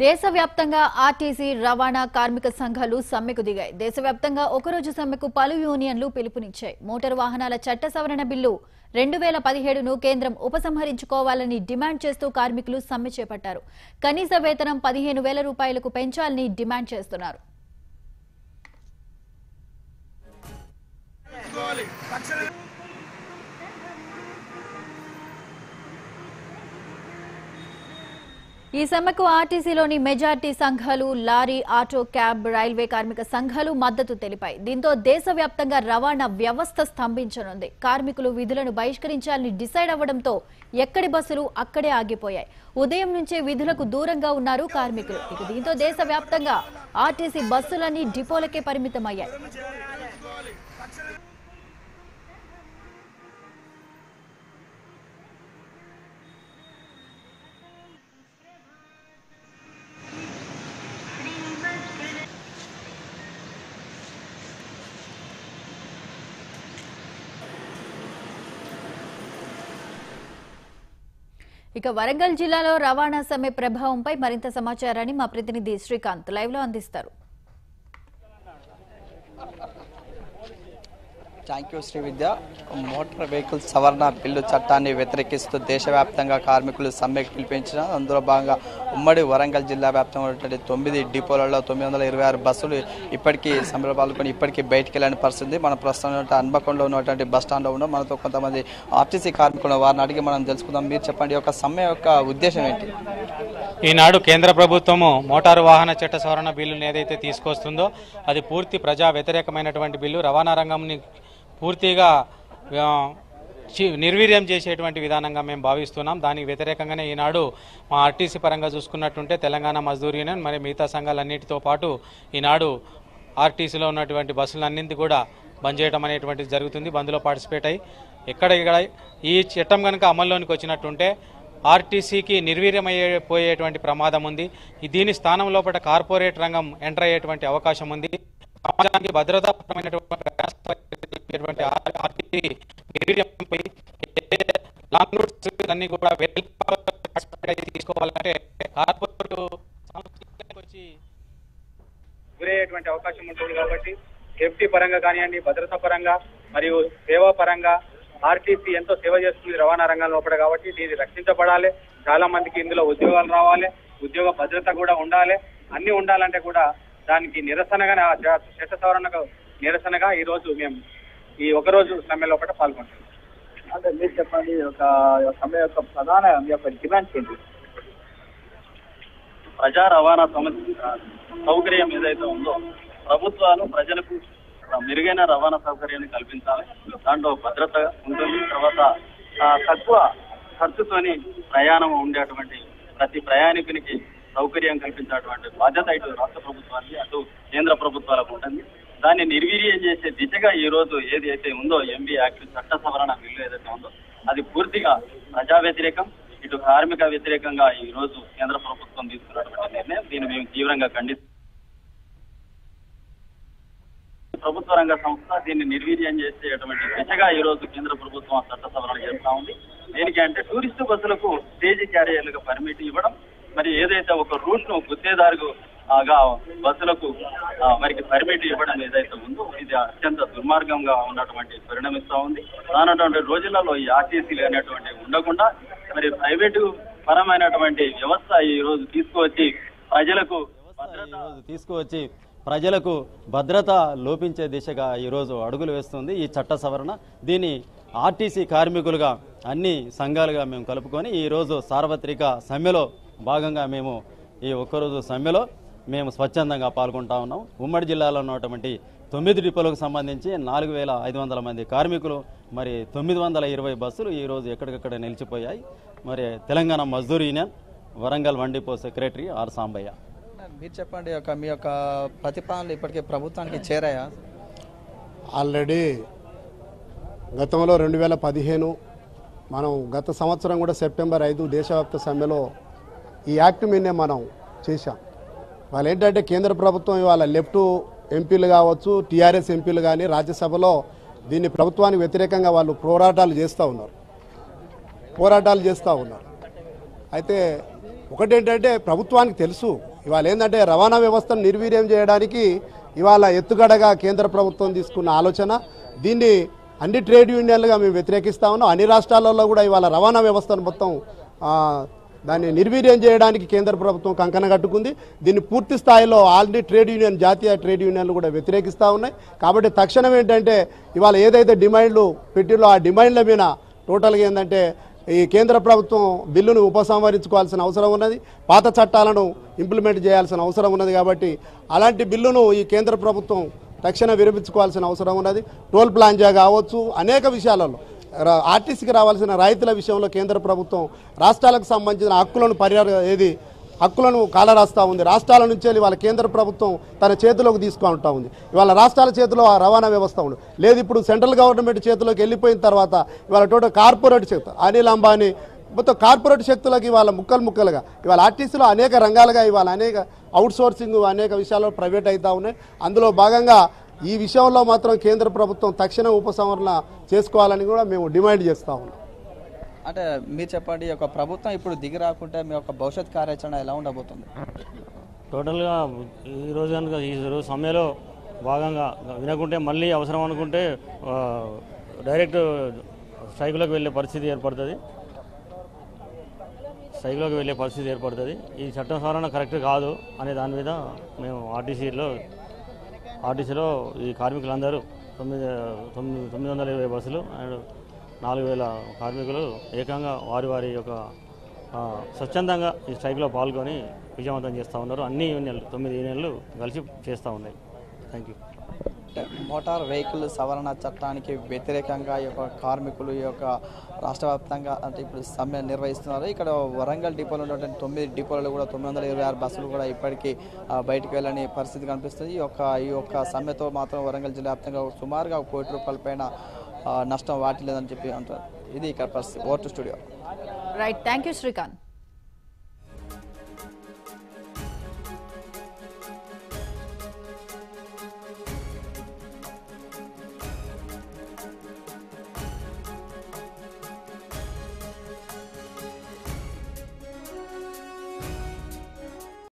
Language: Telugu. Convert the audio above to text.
దేశవ్యాప్తంగా ఆర్టీసీ రవాణా కార్మిక సంఘాలు సమ్మెకు దిగాయి. దేశవ్యాప్తంగా ఒకరోజు సమ్మెకు పలు యూనియన్లు పిలుపునిచ్చాయి. మోటారు వాహనాల చట్ట సవరణ బిల్లు 2017ను కేంద్రం ఉపసంహరించుకోవాలని డిమాండ్ చేస్తూ కార్మికులు సమ్మె చేపట్టారు. కనీస వేతనం 15,000 రూపాయలకు పెంచాలని డిమాండ్ చేస్తున్నారు. ఈ సమ్మెకు ఆర్టీసీలోని మెజార్టీ సంఘాలు, లారీ, ఆటో, క్యాబ్, రైల్వే కార్మిక సంఘాలు మద్దతు తెలిపాయి. దీంతో దేశవ్యాప్తంగా రవాణా వ్యవస్థ స్తంభించనుంది. కార్మికులు విధులను బహిష్కరించాలని డిసైడ్ అవ్వడంతో ఎక్కడి బస్సులు అక్కడే ఆగిపోయాయి. ఉదయం నుంచే విధులకు దూరంగా ఉన్నారు కార్మికులు. దీంతో దేశవ్యాప్తంగా ఆర్టీసీ బస్సులన్నీ డిపోలకే పరిమితమయ్యాయి. ఇక వరంగల్ జిల్లాలో రవాణా సమ్మె ప్రభావంపై మరింత సమాచారాన్ని మా ప్రతినిధి శ్రీకాంత్ లైవ్ లో అందిస్తారు. Thank you Srividya. Motor vehicles సవరణ బిల్లు చట్టాన్ని వ్యతిరేకిస్తూ దేశవ్యాప్తంగా కార్మికులు సమ్మెకు పిలిపించిన అందులో భాగంగా ఉమ్మడి వరంగల్ జిల్లా వ్యాప్తంగా ఉన్నటువంటి 9 డిపోలలో 926 బస్సులు ఇప్పటికీ సమ్మెలో పాల్గొని ఇప్పటికీ బయటికి వెళ్ళని పరిస్థితి. మన ప్రస్తుతం హన్మకొండలో ఉన్నటువంటి బస్ స్టాండ్లో ఉన్నాం. మనతో కొంతమంది ఆర్టీసీ కార్మికులు వారిని అడిగి మనం తెలుసుకుందాం. మీరు చెప్పండి, యొక్క సమ్మె యొక్క ఉద్దేశం ఏంటి? ఈనాడు కేంద్ర ప్రభుత్వము మోటారు వాహన చట్ట సవరణ బిల్లును ఏదైతే తీసుకొస్తుందో అది పూర్తి ప్రజా వ్యతిరేకమైనటువంటి బిల్లు. రవాణా రంగంని పూర్తిగా నిర్వీర్యం చేసేటువంటి విధానంగా మేము భావిస్తున్నాం. దానికి వ్యతిరేకంగానే ఈనాడు మా ఆర్టీసీ పరంగా చూసుకున్నట్టుంటే తెలంగాణ మజ్దూర్ యూనియన్ మరి మిగతా సంఘాలన్నింటితో పాటు ఈనాడు ఆర్టీసీలో ఉన్నటువంటి బస్సులన్నింటి కూడా బంద్ చేయడం అనేటువంటిది జరుగుతుంది. బంద్లో పార్టిసిపేట్ అయ్యి ఇక్కడ ఈ చట్టం కనుక అమల్లోనికి వచ్చినట్టుంటే ఆర్టీసీకి నిర్వీర్యమైపోయేటువంటి ప్రమాదం ఉంది. దీని స్థానం లోపల కార్పొరేట్ రంగం ఎంటర్ అయ్యేటువంటి అవకాశం ఉంది. సమాజానికి భద్రతాపరమైనటువంటి లాంగ్ రూట్స్ అన్ని కూడా తీసుకోవాలంటే కార్పొరేట్ వచ్చి గురయ్యేటువంటి అవకాశం ఉంటుంది. కాబట్టి సేఫ్టీ పరంగా కానివ్వండి, భద్రతా పరంగా మరియు సేవా పరంగా ఆర్టీసీ ఎంతో సేవ చేస్తుంది రవాణా రంగం లోపల. కాబట్టి దీన్ని రక్షించబడాలి. చాలా మందికి ఇందులో ఉద్యోగాలు రావాలి, ఉద్యోగ భద్రత కూడా ఉండాలి. అన్ని ఉండాలంటే కూడా దానికి నిరసనగా చట్ట సవరణకు నిరసనగా ఈ రోజు మేము ఈ ఒకరోజు సమ్మె లోపల పాల్గొంటున్నాం. అంటే మీరు చెప్పండి, ఒక సమ్మె యొక్క ప్రధాన మీ యొక్క డిమాండ్స్ ఏంటి? ప్రజా రవాణా సౌకర్యం ఏదైతే ఉందో ప్రభుత్వాలు ప్రజలకు మెరుగైన రవాణా సౌకర్యాన్ని కల్పించాలి. దాంట్లో భద్రత ఉంటుంది. తర్వాత తక్కువ ఖర్చుతోని ప్రయాణం ఉండేటువంటి ప్రతి ప్రయాణికునికి సౌకర్యం కల్పించేటువంటి బాధ్యత ఇటు రాష్ట్ర ప్రభుత్వానికి అటు కేంద్ర ప్రభుత్వాలకు ఉంటుంది. దాన్ని నిర్వీర్యం చేసే దిశగా ఈ రోజు ఏదైతే ఉందో ఎంబీ యాక్ట్ చట్ట సవరణ బిల్లు ఏదైతే ఉందో అది పూర్తిగా ప్రజా వ్యతిరేకం, ఇటు కార్మిక వ్యతిరేకంగా ఈ రోజు కేంద్ర ప్రభుత్వం తీసుకున్నటువంటి నిర్ణయం. దీన్ని మేము తీవ్రంగా ఖండిస్తున్నాం. ప్రభుత్వ రంగ సంస్థ దీన్ని నిర్వీర్యం చేసేటువంటి దిశగా ఈ రోజు కేంద్ర ప్రభుత్వం చట్ట సవరణ చేస్తా ఉంది. దేనికి అంటే టూరిస్టు బస్సులకు స్టేజ్ క్యారియర్లుగా పర్మిట్ ఇవ్వడం, మరి ఏదైతే ఒక రూట్ ను గుత్తేదారుగా బస్సులకు మరికి పర్మిట్ ఇవ్వడం ఏదైతే ఉందో ఇది అత్యంత దుర్మార్గంగా ఉన్నటువంటి పరిణమిస్తా ఉంది. రానటువంటి రోజులలో ఈ ఆర్టీసీలు అనేటువంటి ఉండకుండా మరి ప్రైవేటు పరమైనటువంటి వ్యవస్థ ఈ రోజు తీసుకువచ్చి ప్రజలకు భద్రత లోపించే దిశగా ఈరోజు అడుగులు వేస్తుంది ఈ చట్ట సవరణ. దీన్ని ఆర్టీసీ కార్మికులుగా అన్ని సంఘాలుగా మేము కలుపుకొని ఈరోజు సార్వత్రిక సమ్మెలో భాగంగా మేము ఈ ఒక్కరోజు సమ్మెలో మేము స్వచ్ఛందంగా పాల్గొంటా ఉన్నాం. ఉమ్మడి జిల్లాలో ఉన్నటువంటి 9 డిపోలకు సంబంధించి 4,500 మంది కార్మికులు, మరి 920 బస్సులు ఈరోజు ఎక్కడికక్కడ నిలిచిపోయాయి. మరి Telangana Mazdoor union Warangal 1 depot secretary R Sambaiah. మీరు చెప్పండి, మీ యొక్క ప్రతిపాదనలు ఇప్పటికే ప్రభుత్వానికి చేరాయా? ఆల్రెడీ గతంలో 2015 మనం గత సంవత్సరం కూడా సెప్టెంబర్ 5 దేశవ్యాప్త సమ్మెలో ఈ యాక్ట్ మీదనే మనం చేశాం. వాళ్ళు ఏంటంటే కేంద్ర ప్రభుత్వం ఇవాళ లెఫ్ట్ ఎంపీలు కావచ్చు, టీఆర్ఎస్ ఎంపీలు కానీ రాజ్యసభలో దీన్ని ప్రభుత్వానికి వ్యతిరేకంగా వాళ్ళు పోరాటాలు చేస్తూ ఉన్నారు. అయితే ఒకటేంటంటే ప్రభుత్వానికి తెలుసు ఇవాళ ఏంటంటే రవాణా వ్యవస్థను నిర్వీర్యం చేయడానికి ఇవాళ ఎత్తుగడగా కేంద్ర ప్రభుత్వం తీసుకున్న ఆలోచన. దీన్ని అన్ని ట్రేడ్ యూనియన్లుగా మేము వ్యతిరేకిస్తా ఉన్నాం. అన్ని రాష్ట్రాలలో కూడా ఇవాళ రవాణా వ్యవస్థను మొత్తం దాన్ని నిర్వీర్యం చేయడానికి కేంద్ర ప్రభుత్వం కంకణ కట్టుకుంది. దీన్ని పూర్తి స్థాయిలో ఆల్రెడీ ట్రేడ్ యూనియన్, జాతీయ ట్రేడ్ యూనియన్లు కూడా వ్యతిరేకిస్తూ ఉన్నాయి. కాబట్టి తక్షణం ఏంటంటే ఇవాళ ఏదైతే డిమాండ్లు పెట్టిలో ఆ డిమాండ్ల మీద టోటల్గా ఏంటంటే ఈ కేంద్ర ప్రభుత్వం బిల్లును ఉపసంహరించుకోవాల్సిన అవసరం ఉన్నది, పాత చట్టాలను ఇంప్లిమెంట్ చేయాల్సిన అవసరం ఉన్నది. కాబట్టి అలాంటి బిల్లును ఈ కేంద్ర ప్రభుత్వం తక్షణం విరమించుకోవాల్సిన అవసరం ఉన్నది. టోల్ ప్లాంజా కావచ్చు, అనేక విషయాలలో ఆర్టీసీకి రావాల్సిన రాయితీల విషయంలో కేంద్ర ప్రభుత్వం రాష్ట్రాలకు సంబంధించిన హక్కులను కాలరాస్తూ ఉంది. రాష్ట్రాల నుంచి ఇవాళ కేంద్ర ప్రభుత్వం తన చేతిలోకి తీసుకుంటూ ఉంది. ఇవాళ రాష్ట్రాల చేతిలో ఆ రవాణా వ్యవస్థ ఉంది లేదు. ఇప్పుడు సెంట్రల్ గవర్నమెంట్ చేతిలోకి వెళ్ళిపోయిన తర్వాత ఇవాళ టోటల్ కార్పొరేట్ శక్తి, అనిల్ అంబానీ మొత్తం కార్పొరేట్ శక్తులకు ఇవాళ ముక్కలుగా ఇవాళ ఆర్టీసీలో అనేక రంగాలుగా ఇవాళ అనేక అవుట్ సోర్సింగ్ అనేక విషయాల్లో ప్రైవేట్ అవుతూ ఉన్నాయి. అందులో భాగంగా ఈ విషయంలో మాత్రం కేంద్ర ప్రభుత్వం తక్షణ ఉపసంహరణ చేసుకోవాలని కూడా మేము డిమాండ్ చేస్తూ ఉన్నాం. అంటే మీరు చెప్పండి, ఒక ప్రభుత్వం ఇప్పుడు దిగి రాకుంటే మీ యొక్క భవిష్యత్ కార్యాచరణ ఎలా ఉండబోతుంది? టోటల్గా ఈరోజు కనుక ఈ రోజు సమయంలో భాగంగా వినకుంటే మళ్ళీ అవసరం అనుకుంటే డైరెక్ట్ స్ట్రైక్లోకి వెళ్ళే పరిస్థితి ఏర్పడుతుంది. ఈ చట్టం సవరణ కరెక్ట్ కాదు అనే దాని మీద మేము ఆర్టీసీలో ఈ కార్మికులందరూ 920 బస్సులు అండ్ 4000 కార్మికులు ఏకంగా వారి యొక్క స్వచ్ఛందంగా ఈ స్ట్రైక్లో పాల్గొని విజయవంతం చేస్తూ ఉన్నారు. అన్ని యూనియన్లు 9 యూనియన్లు కలిసి చేస్తూ ఉన్నాయి. Thank you. మోటార్ వెహికల్ సవరణ చట్టానికి వ్యతిరేకంగా ఈ యొక్క కార్మికులు ఈ యొక్క రాష్ట్ర వ్యాప్తంగా అంటే ఇప్పుడు సమ్మె నిర్వహిస్తున్నారు. ఇక్కడ వరంగల్ డిపోలో ఉన్నటువంటి 9 డిపోలలో కూడా 926 బస్సులు కూడా ఇప్పటికీ బయటకు వెళ్ళని పరిస్థితి కనిపిస్తుంది. ఈ యొక్క సమ్మెతో మాత్రం వరంగల్ జిల్లా వ్యాప్తంగా సుమారుగా 1 కోటి రూపాయల పైన నష్టం వాటిల్లేదని చెప్పి అంటారు. ఇది ఇక్కడ పరిస్థితి. Over to studio. Right, thank you Srikanth.